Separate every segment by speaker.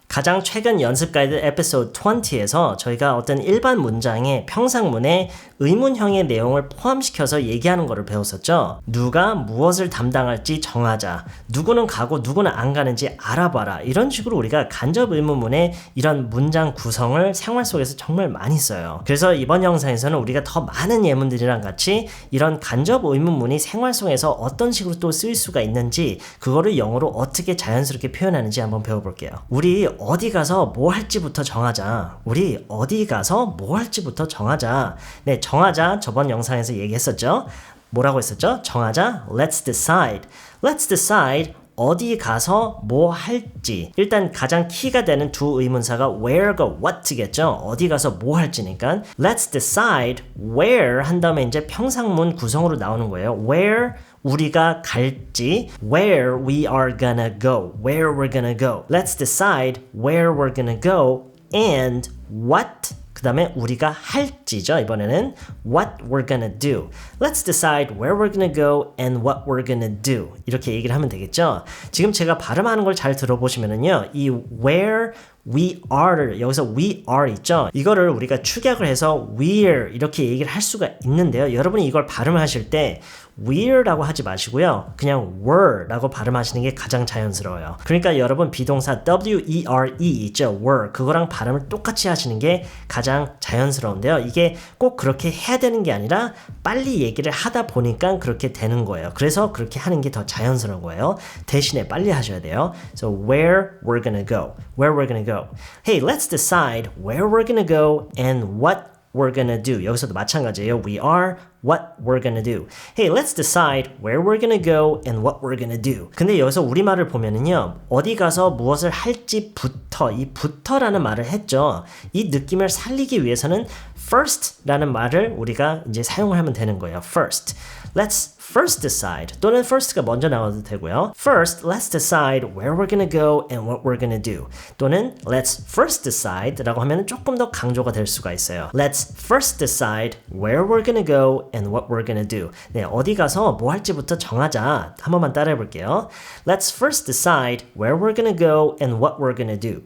Speaker 1: 가장 최근 연습 가이드 에피소드 20에서 저희가 어떤 일반 문장에 평상문에 의문형의 내용을 포함시켜서 얘기하는 것을 배웠었죠. 누가 무엇을 담당할지 정하자. 누구는 가고 누구는 안 가는지 알아봐라. 이런 식으로 우리가 간접 의문문에 이런 문장 구성을 생활 속에서 정말 많이 써요. 그래서 이번 영상에서는 우리가 더 많은 예문들이랑 같이 이런 간접 의문문이 생활 속에서 어떤 식으로 또 쓰일 수가 있는지 그거를 영어로 어떻게 자연스럽게 표현하는지 한번 배워볼게요. 우리 어디 가서 뭐 할지부터 정하자. 우리 어디 가서 뭐 할지부터 정하자. 네, 정하자 저번 영상에서 얘기했었죠. 뭐라고 했었죠? 정하자. Let's decide. Let's decide. 어디 가서 뭐 할지. 일단 가장 키가 되는 두 의문사가 where과 what겠죠. 어디 가서 뭐 할지니까 Let's decide where 한 다음에 이제 평상문 구성으로 나오는 거예요. Where 우리가 갈지, where we are gonna go, where we're gonna go. Let's decide where we're gonna go and what 그 다음에 우리가 할지죠. 이번에는 what we're gonna do. Let's decide where we're gonna go and what we're gonna do. 이렇게 얘기를 하면 되겠죠. 지금 제가 발음하는 걸 잘 들어보시면은요. 이 where we are 여기서 we are 있죠. 이거를 우리가 축약을 해서 we're 이렇게 얘기를 할 수가 있는데요. 여러분이 이걸 발음을 하실 때 we're라고 하지 마시고요. 그냥 were라고 발음하시는 게 가장 자연스러워요. 그러니까 여러분 비동사 were 있죠. were 그거랑 발음을 똑같이 하시는 게 가장 자연스러운데요. 이게 꼭 그렇게 해야 되는 게 아니라 빨리 얘기를 하다 보니까 그렇게 되는 거예요. 그래서 그렇게 하는 게 더 자연스러운 거예요. 대신에 빨리 하셔야 돼요. So where we're gonna go. Where we're gonna go. Hey, let's decide where we're gonna go and what we're gonna do. 여기서도 마찬가지예요. We are what we're gonna do. Hey, let's decide where we're gonna go and what we're gonna do. 근데 여기서 우리말을 보면은요. 어디 가서 무엇을 할지부터 이 부터라는 말을 했죠. 이 느낌을 살리기 위해서는 first라는 말을 우리가 이제 사용을 하면 되는 거예요. First. Let's first decide 또는 first가 먼저 나와도 되고요. First, let's decide where we're gonna go and what we're gonna do. 또는 let's first decide 라고 하면 조금 더 강조가 될 수가 있어요. Let's first decide where we're gonna go and what we're gonna do. 네, 어디 가서 뭐 할지부터 정하자. 한 번만 따라해 볼게요. Let's first decide where we're gonna go and what we're gonna do.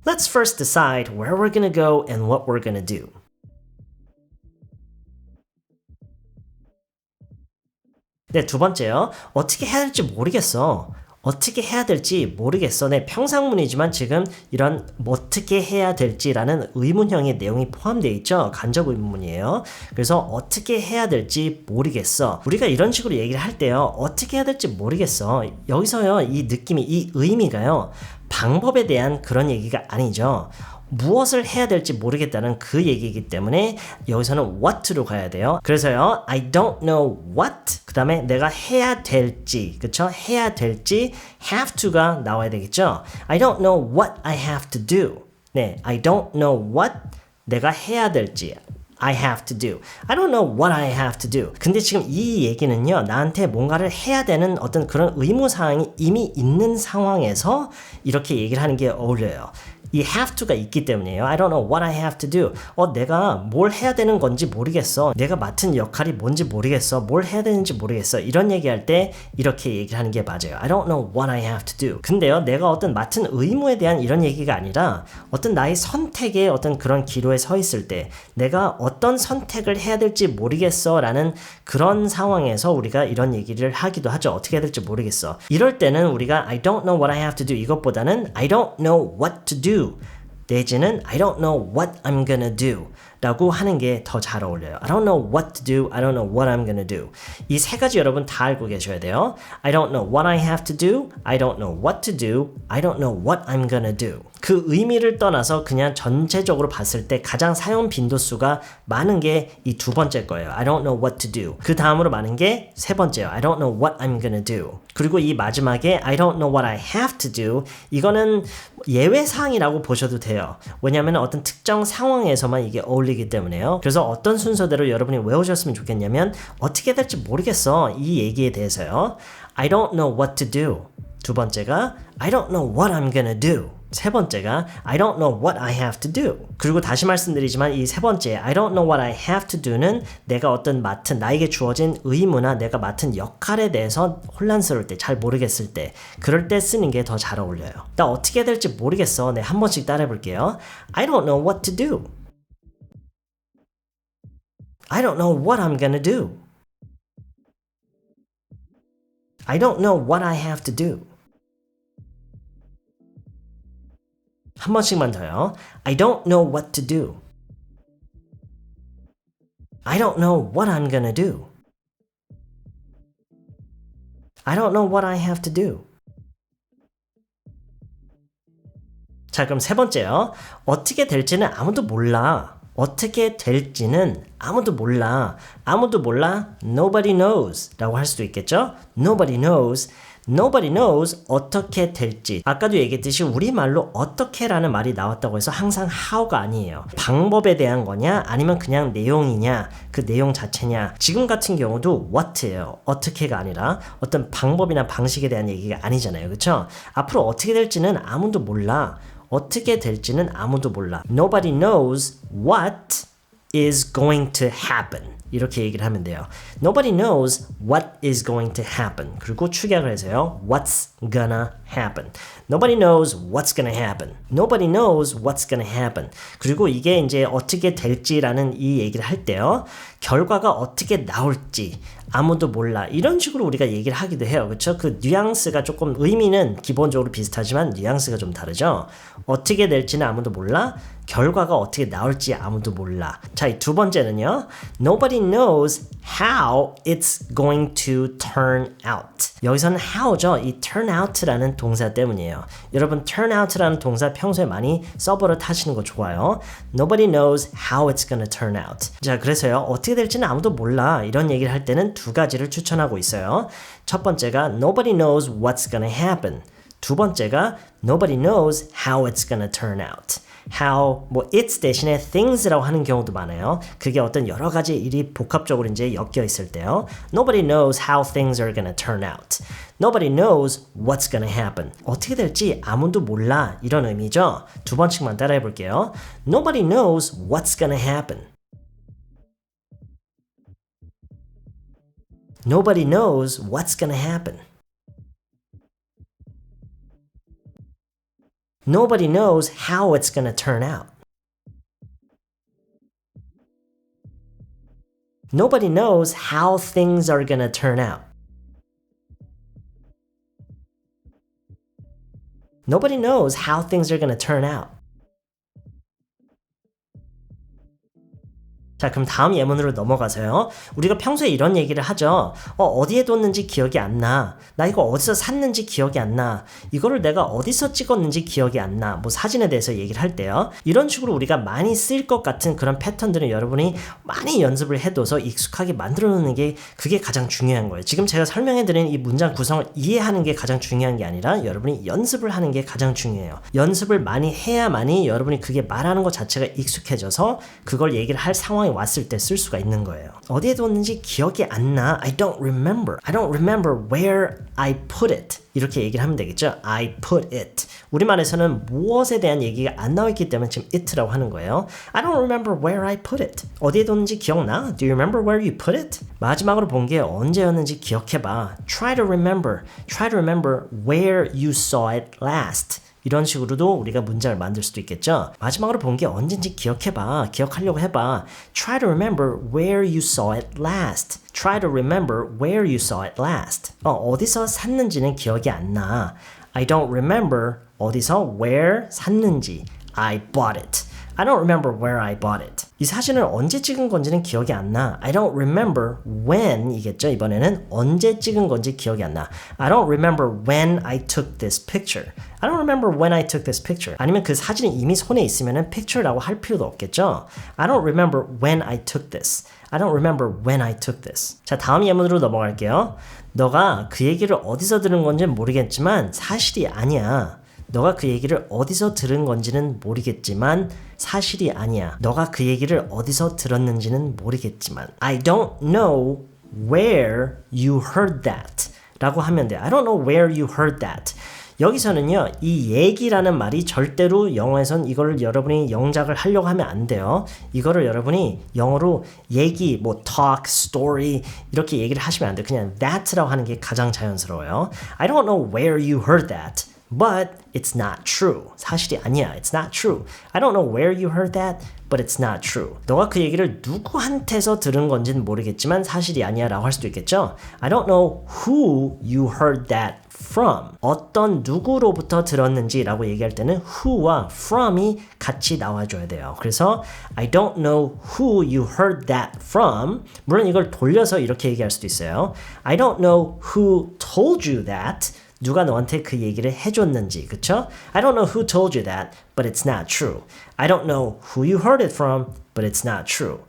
Speaker 1: Let's first decide where we're gonna go and what we're gonna do. 네, 두 번째요. 어떻게 해야 될지 모르겠어. 어떻게 해야 될지 모르겠어. 네, 평상문이지만 지금 이런 어떻게 해야 될지라는 의문형의 내용이 포함되어 있죠. 간접 의문문이에요. 그래서 어떻게 해야 될지 모르겠어. 우리가 이런 식으로 얘기를 할 때요. 어떻게 해야 될지 모르겠어. 여기서요. 이 느낌이 이 의미가요. 방법에 대한 그런 얘기가 아니죠. 무엇을 해야 될지 모르겠다는 그 얘기이기 때문에 여기서는 what로 가야 돼요. 그래서요, I don't know what 그 다음에 내가 해야 될지 그쵸? 해야 될지 have to가 나와야 되겠죠. I don't know what I have to do. 네, I don't know what 내가 해야 될지 I have to do. I don't know what I have to do. 근데 지금 이 얘기는요, 나한테 뭔가를 해야 되는 어떤 그런 의무사항이 이미 있는 상황에서 이렇게 얘기를 하는 게 어울려요. 이 have to가 있기 때문이에요. I don't know what I have to do. 내가 뭘 해야 되는 건지 모르겠어. 내가 맡은 역할이 뭔지 모르겠어. 뭘 해야 되는지 모르겠어. 이런 얘기할 때 이렇게 얘기를 하는 게 맞아요. I don't know what I have to do. 근데요, 내가 어떤 맡은 의무에 대한 이런 얘기가 아니라 어떤 나의 선택의 어떤 그런 기로에 서 있을 때 내가 어떤 선택을 해야 될지 모르겠어 라는 그런 상황에서 우리가 이런 얘기를 하기도 하죠. 어떻게 해야 될지 모르겠어. 이럴 때는 우리가 I don't know what I have to do 이것보다는 I don't know what to do 내지는 I don't know what I'm gonna do 라고 하는 게 더 잘 어울려요. I don't know what to do, I don't know what I'm gonna do. 이 세 가지 여러분 다 알고 계셔야 돼요. I don't know what I have to do, I don't know what to do, I don't know what I'm gonna do. 그 의미를 떠나서 그냥 전체적으로 봤을 때 가장 사용 빈도수가 많은 게 이 두 번째 거예요. I don't know what to do. 그 다음으로 많은 게 세 번째예요. I don't know what I'm gonna do. 그리고 이 마지막에 I don't know what I have to do. 이거는 예외사항이라고 보셔도 돼요. 왜냐하면 어떤 특정 상황에서만 이게 어울리기 때문에요. 그래서 어떤 순서대로 여러분이 외우셨으면 좋겠냐면 어떻게 해야 될지 모르겠어. 이 얘기에 대해서요. I don't know what to do. 두 번째가 I don't know what I'm gonna do. 세 번째가 I don't know what I have to do. 그리고 다시 말씀드리지만 이 세 번째 I don't know what I have to do는 내가 어떤 맡은 나에게 주어진 의무나 내가 맡은 역할에 대해서 혼란스러울 때, 잘 모르겠을 때, 그럴 때 쓰는 게 더 잘 어울려요. 나 어떻게 해야 될지 모르겠어. 네, 한 번씩 따라해 볼게요. I don't know what to do. I don't know what I'm gonna do. I don't know what I have to do. 한 번씩만 더요. I don't know what to do. I don't know what I'm gonna do. I don't know what I have to do. 자, 그럼 세 번째요. 어떻게 될지는 아무도 몰라. 어떻게 될지는 아무도 몰라. 아무도 몰라. Nobody knows 라고 할 수도 있겠죠? Nobody knows. Nobody knows 어떻게 될지. 아까도 얘기했듯이 우리말로 어떻게라는 말이 나왔다고 해서 항상 how가 아니에요. 방법에 대한 거냐 아니면 그냥 내용이냐 그 내용 자체냐. 지금 같은 경우도 what예요. 어떻게가 아니라 어떤 방법이나 방식에 대한 얘기가 아니잖아요. 그렇죠? 앞으로 어떻게 될지는 아무도 몰라. 어떻게 될지는 아무도 몰라. Nobody knows what is going to happen. 이렇게 얘기를 하면 돼요. Nobody knows what is going to happen. 그리고 축약을 해서요. What's gonna happen. Nobody knows what's gonna happen. Nobody knows what's gonna happen. 그리고 이게 이제 어떻게 될지라는 이 얘기를 할 때요. 결과가 어떻게 나올지 아무도 몰라. 이런 식으로 우리가 얘기를 하기도 해요. 그렇죠? 그 뉘앙스가 조금 의미는 기본적으로 비슷하지만 뉘앙스가 좀 다르죠. 어떻게 될지는 아무도 몰라. 결과가 어떻게 나올지 아무도 몰라. 자, 이 두 번째는요. Nobody knows how it's going to turn out. 여기서는 how죠. 이 turn out라는 동사 때문이에요. 여러분 turn out라는 동사 평소에 많이 써버릇 하시는 거 좋아요. Nobody knows how it's gonna turn out. 자, 그래서요. 어떻게 될지는 아무도 몰라. 이런 얘기를 할 때는 두 가지를 추천하고 있어요. 첫 번째가 Nobody knows what's gonna happen. 두 번째가 Nobody knows how it's gonna turn out. how, 뭐 it's 대신에 things라고 하는 경우도 많아요. 그게 어떤 여러 가지 일이 복합적으로 이제 엮여 있을 때요. Nobody knows how things are gonna turn out. Nobody knows what's gonna happen. 어떻게 될지 아무도 몰라. 이런 의미죠. 두 번씩만 따라해 볼게요. Nobody knows what's gonna happen. Nobody knows what's gonna happen. Nobody knows how it's going to turn out. Nobody knows how things are going to turn out. Nobody knows how things are going to turn out. 자, 그럼 다음 예문으로 넘어가서요. 우리가 평소에 이런 얘기를 하죠. 어디에 뒀는지 기억이 안 나. 나 이거 어디서 샀는지 기억이 안 나. 이거를 내가 어디서 찍었는지 기억이 안 나. 뭐 사진에 대해서 얘기를 할 때요. 이런 식으로 우리가 많이 쓰일 것 같은 그런 패턴들은 여러분이 많이 연습을 해둬서 익숙하게 만들어 놓는 게 그게 가장 중요한 거예요. 지금 제가 설명해드린 이 문장 구성을 이해하는 게 가장 중요한 게 아니라 여러분이 연습을 하는 게 가장 중요해요. 연습을 많이 해야만이 여러분이 그게 말하는 것 자체가 익숙해져서 그걸 얘기를 할 상황이 왔을 때 쓸 수가 있는 거예요. 어디에 뒀는지 기억이 안 나. I don't remember. I don't remember where I put it. 이렇게 얘기를 하면 되겠죠. I put it. 우리말에서는 무엇에 대한 얘기가 안 나와 있기 때문에 지금 it라고 하는 거예요. I don't remember where I put it. 어디에 뒀는지 기억나? Do you remember where you put it? 마지막으로 본 게 언제였는지 기억해봐. Try to remember. Try to remember where you saw it last. 이런 식으로도 우리가 문장을 만들 수도 있겠죠. 마지막으로 본 게 언젠지 기억해봐. 기억하려고 해봐. Try to remember where you saw it last. Try to remember where you saw it last. 어디서 샀는지는 기억이 안 나. I don't remember 어디서 where 샀는지. I bought it. I don't remember where I bought it. 이 사진을 언제 찍은 건지는 기억이 안 나. I don't remember when 이겠죠. 이번에는 언제 찍은 건지 기억이 안 나. I don't remember when I took this picture. I don't remember when I took this picture. 아니면 그 사진이 이미 손에 있으면은 picture라고 할 필요도 없겠죠. I don't remember when I took this. I don't remember when I took this. 자, 다음 예문으로 넘어갈게요. 너가 그 얘기를 어디서 들은 건지는 모르겠지만 사실이 아니야. 너가 그 얘기를 어디서 들은 건지는 모르겠지만 사실이 아니야. 너가 그 얘기를 어디서 들었는지는 모르겠지만 I don't know where you heard that 라고 하면 돼요. I don't know where you heard that. 여기서는요, 이 얘기라는 말이 절대로 영어에선 이거를 여러분이 영작을 하려고 하면 안 돼요. 이거를 여러분이 영어로 얘기, 뭐 talk, story 이렇게 얘기를 하시면 안 돼요. 그냥 that라고 하는 게 가장 자연스러워요. I don't know where you heard that, but it's not true. 사실이 아니야. It's not true. I don't know where you heard that, but it's not true. 너가 그 얘기를 누구한테서 들은 건지는 모르겠지만 사실이 아니야 라고 할 수도 있겠죠. I don't know who you heard that from. 어떤 누구로부터 들었는지 라고 얘기할 때는 who와 from이 같이 나와줘야 돼요. 그래서 I don't know who you heard that from. 물론 이걸 돌려서 이렇게 얘기할 수도 있어요. I don't know who told you that. 누가 너한테 그 얘기를 해줬는지, 그쵸? I don't know who told you that, but it's not true. I don't know who you heard it from, but it's not true.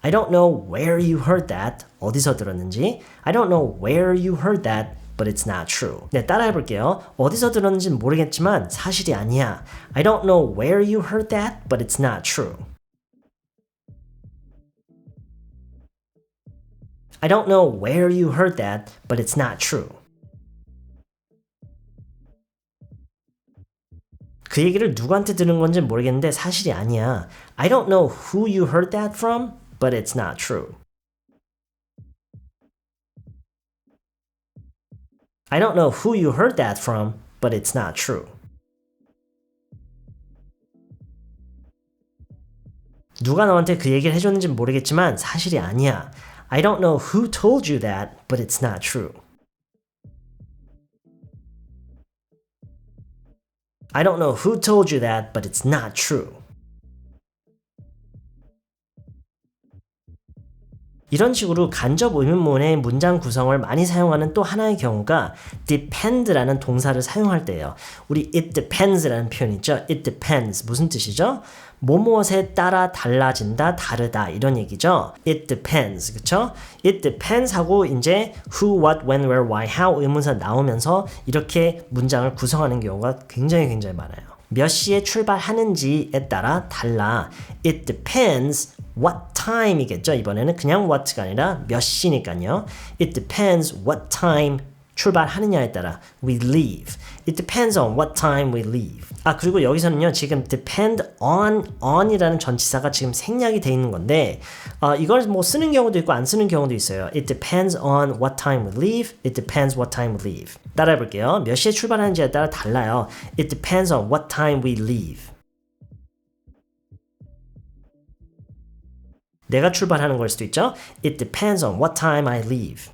Speaker 1: I don't know where you heard that. 어디서 들었는지. I don't know where you heard that, but it's not true. 네, 따라해 볼게요. 어디서 들었는지는 모르겠지만 사실이 아니야. I don't know where you heard that, but it's not true. I don't know where you heard that, but it's not true. 그 얘기를 누구한테 들은 건지 모르겠는데 사실이 아니야. I don't know who you heard that from, but it's not true. I don't know who you heard that from, but it's not true. 누가 너한테 그 얘기를 해줬는지 모르겠지만 사실이 아니야. I don't know who told you that, but it's not true. I don't know who told you that, but it's not true. 이런 식으로 간접 의문문의 문장 구성을 많이 사용하는 또 하나의 경우가 depend라는 동사를 사용할 때예요. 우리 it depends라는 표현 있죠? it depends. 무슨 뜻이죠? 뭐무엇에 따라 달라진다, 다르다 이런 얘기죠. It depends. 그쵸? It depends 하고 이제 who, what, when, where, why, how 의문사 나오면서 이렇게 문장을 구성하는 경우가 굉장히 많아요. 몇 시에 출발하는지에 따라 달라. It depends what time이겠죠. 이번에는 그냥 what가 아니라 몇 시니까요. It depends what time 출발하느냐에 따라 we leave. It depends on what time we leave. 아, 그리고 여기서는요, 지금 depend on이라는 전치사가 지금 생략이 돼 있는 건데, 이걸 뭐 쓰는 경우도 있고 안 쓰는 경우도 있어요. It depends on what time we leave. It depends what time we leave. 따라해 볼게요. 몇 시에 출발하는지에 따라 달라요. It depends on what time we leave. 내가 출발하는 걸 수도 있죠. It depends on what time I leave.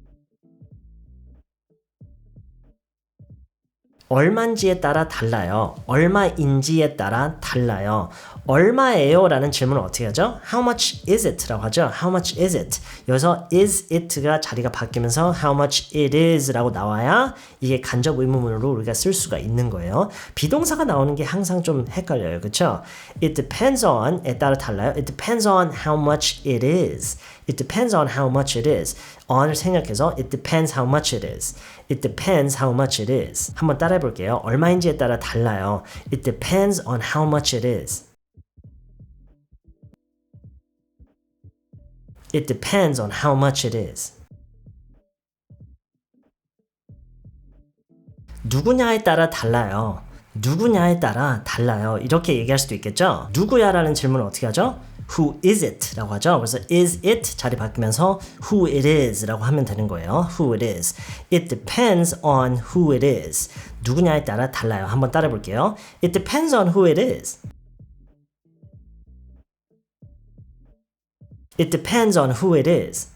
Speaker 1: 얼마인지에 따라 달라요. 얼마인지에 따라 달라요. 얼마예요? 라는 질문을 어떻게 하죠? How much is it? 라고 하죠. How much is it? 여기서 is it가 자리가 바뀌면서 how much it is 라고 나와야 이게 간접 의문문으로 우리가 쓸 수가 있는 거예요. 비동사가 나오는 게 항상 좀 헷갈려요. 그쵸? It depends on에 따라 달라요. It depends on how much it is. It depends on how much it is. on을 생략해서 it depends how much it is. It depends how much it is. 한번 따라해 볼게요. 얼마인지에 따라 달라요. It depends on how much it is. It depends on how much it is. 누구냐에 따라 달라요. 누구냐에 따라 달라요. 이렇게 얘기할 수도 있겠죠? 누구야라는 질문을 어떻게 하죠? Who is it? 라고 하죠. 그래서 is it 자리 바뀌면서 who it is 라고 하면 되는 거예요. Who it is. It depends on who it is. 누구냐에 따라 달라요. 한번 따라 볼게요. It depends on who it is. It depends on who it is.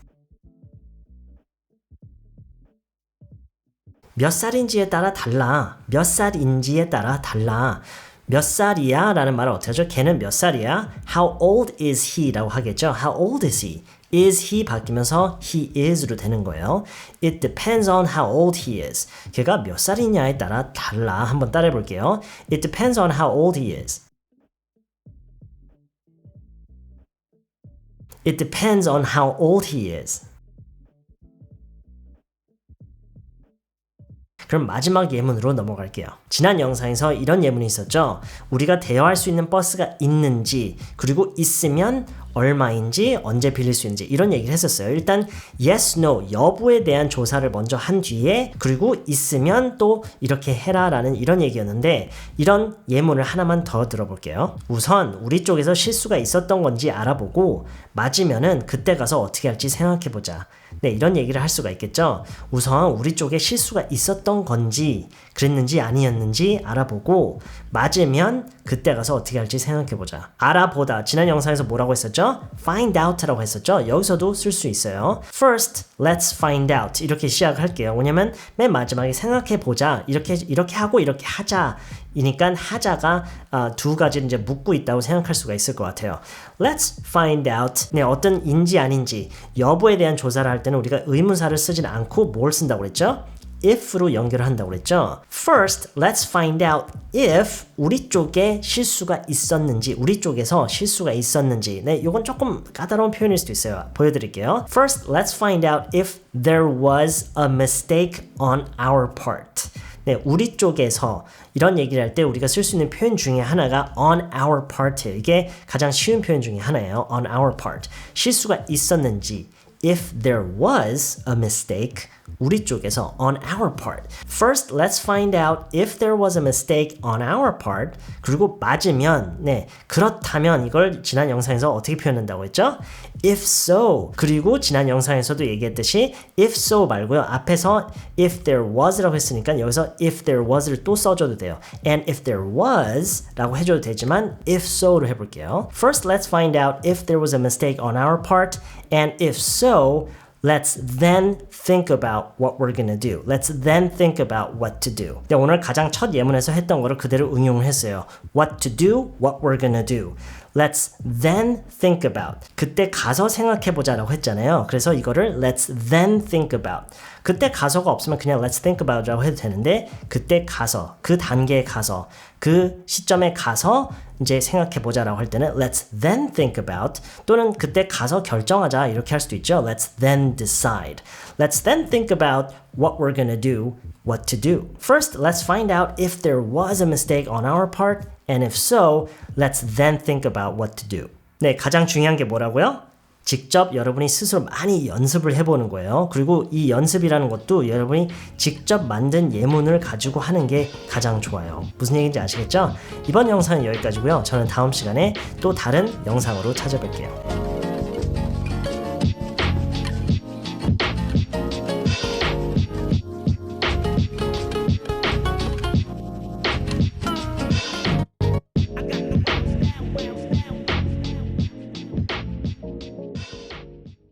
Speaker 1: 몇 살인지에 따라 달라. 몇 살인지에 따라 달라. 몇 살이야? 라는 말을 어떻게 하죠? 걔는 몇 살이야? How old is he? 라고 하겠죠? How old is he? is he 바뀌면서 he is로 되는 거예요. It depends on how old he is. 걔가 몇 살이냐에 따라 달라. 한번 따라해 볼게요. It depends on how old he is. It depends on how old he is. 그럼 마지막 예문으로 넘어갈게요. 지난 영상에서 이런 예문이 있었죠. 우리가 대여할 수 있는 버스가 있는지, 그리고 있으면 얼마인지, 언제 빌릴 수 있는지 이런 얘기를 했었어요. 일단 yes, no 여부에 대한 조사를 먼저 한 뒤에 그리고 있으면 또 이렇게 해라라는 이런 얘기였는데 이런 예문을 하나만 더 들어볼게요. 우선 우리 쪽에서 실수가 있었던 건지 알아보고 맞으면은 그때 가서 어떻게 할지 생각해보자. 네, 이런 얘기를 할 수가 있겠죠. 우선 우리 쪽에 실수가 있었던 건지 그랬는지 아니었는지 알아보고 맞으면 그때 가서 어떻게 할지 생각해보자. 알아보다 지난 영상에서 뭐라고 했었죠? find out라고 했었죠. 여기서도 쓸 수 있어요. First, let's find out 이렇게 시작할게요. 왜냐면 맨 마지막에 생각해보자 이렇게 하고 이렇게 하자 이니까 하자가 두 가지를 이제 묶고 있다고 생각할 수가 있을 것 같아요. Let's find out. 네, 어떤 인지 아닌지 여부에 대한 조사를 할 때는 우리가 의문사를 쓰진 않고 뭘 쓴다고 그랬죠? if로 연결을 한다고 그랬죠. First, let's find out if 우리 쪽에 실수가 있었는지, 우리 쪽에서 실수가 있었는지. 네, 이건 조금 까다로운 표현일 수도 있어요. 보여드릴게요. First, let's find out if there was a mistake on our part. 네, 우리 쪽에서 이런 얘기를 할 때 우리가 쓸 수 있는 표현 중에 하나가 on our part. 이게 가장 쉬운 표현 중에 하나예요. on our part. 실수가 있었는지. If there was a mistake, 우리 쪽에서 on our part. First, let's find out if there was a mistake on our part. 그리고 맞으면, 네, 그렇다면 이걸 지난 영상에서 어떻게 표현한다고 했죠? If so. 그리고 지난 영상에서도 얘기했듯이 if so 말고요. 앞에서 if there was라고 했으니까 여기서 if there was를 또 써줘도 돼요. And if there was 라고 해줘도 되지만 if so로 해볼게요. First, let's find out if there was a mistake on our part. And if so, let's then think about what we're gonna do. Let's then think about what to do. 네, 오늘 가장 첫 예문에서 했던 거를 그대로 응용을 했어요. What to do, what we're gonna do. Let's then think about. 그때 가서 생각해보자라고 했잖아요. 그래서 이거를 let's then think about. 그때 가서가 없으면 그냥 let's think about라고 해도 되는데 그때 가서, 그 단계에 가서, 그 시점에 가서 이제 생각해보자라고 할 때는 let's then think about 또는 그때 가서 결정하자 이렇게 할 수도 있죠. Let's then decide. Let's then think about what we're gonna do, what to do. First, let's find out if there was a mistake on our part, and if so, let's then think about what to do. 네, 가장 중요한 게 뭐라고요? 직접 여러분이 스스로 많이 연습을 해보는 거예요. 그리고 이 연습이라는 것도 여러분이 직접 만든 예문을 가지고 하는 게 가장 좋아요. 무슨 얘기인지 아시겠죠? 이번 영상은 여기까지고요. 저는 다음 시간에 또 다른 영상으로 찾아뵐게요.